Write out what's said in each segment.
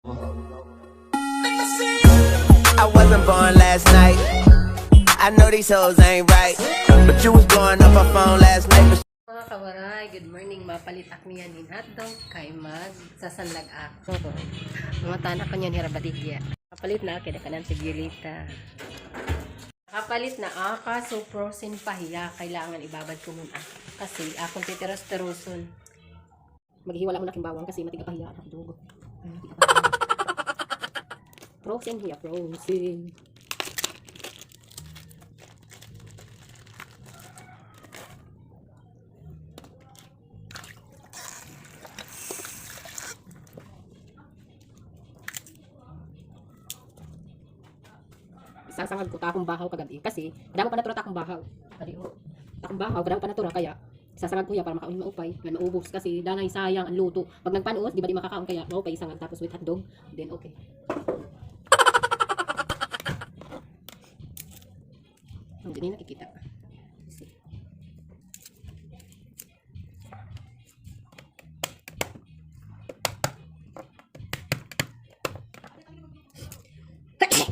I wasn't born last night. I know these hoes ain't right, but you was blowing up my phone last night. Mga kawaray, good morning. Mapalit ak niya ni hotdog kay mag sasanlag ako. Mga tanak ko niyan hirabatigya. Mapalit na kaya kanan si Violeta. Kapalit na aka so frozen pahiya. Kailangan ibabad ko muna kasi akong titeros-teroson. Maghiwala ko na kimbawang kasi matiga pahiya at dugo. Frozen hiya, frozen. Sasangag ko takong bahaw kagabi kasi kadamo pa natura takong bahaw. Kadi ho. Takong bahaw kadamo pa natura kaya sasangag ko ya para makaunin maupay, nga maubos kasi dangay sayang ang luto. Pag nagpanuot, di ba di makakaon kaya maupay sangag tapos with hotdog, then okay. Hindi nakikita.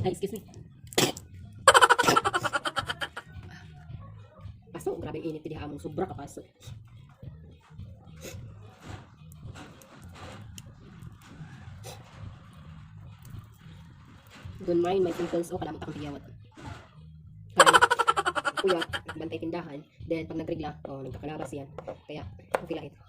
Ay, excuse me. Paso, grabe init di hamon, sobra ka paso. Don't mind my pimples o kalamot akong biyawat. Kuya, bantay tindahan, then pag nagregla, nagkakalabas yan. Kaya, okay lang ito.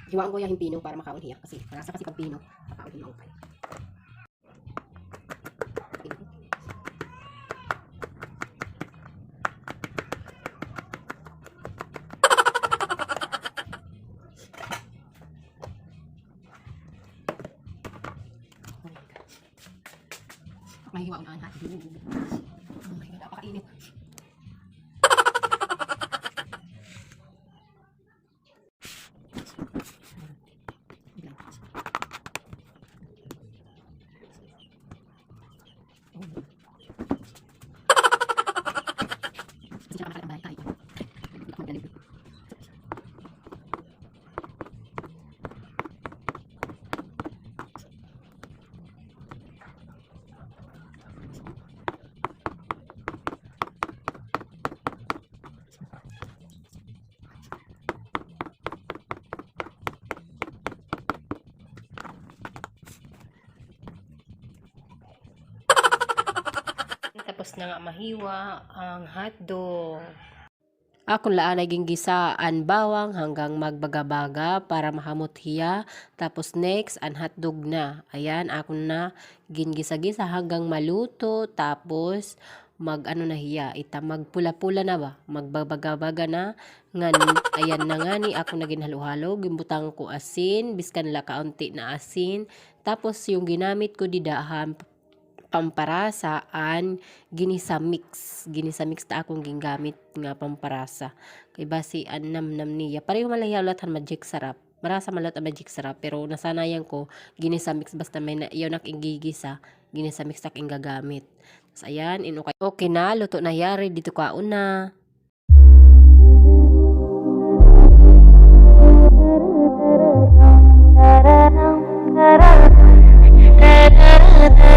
Hiwaan ko yung pino para makaon hiya kasi karasa kasi pag pino, makaon yung maupay. May hiwaon na hotdog. Oh my God, napakainit. Tapos na nga mahiwa ang hotdog. Akong laan ay gingisaan bawang hanggang magbaga-baga para mahamot hiya. Tapos next, ang hotdog na. Ayan, akong na gingisa-gisa hanggang maluto. Tapos mag-ano na hiya. Magpula-pula na ba? Magbabaga-baga na. Ayan na nga ni ako na ginhalo-halo. Gimbutang ko asin. Biskan la kaunti na asin. Tapos yung ginamit ko didahan pamparasaan ginisa mix ta akong gingamit nga pamparasa kay basi annam niya pareho malayaw latan magic sarap marasa malat magic sarap pero nasanayan ko ginisa mix basta may yaw nak ingigisa ginisa mix tak gagamit. So ayan okay na luto na yari dito ka una. Da da da da da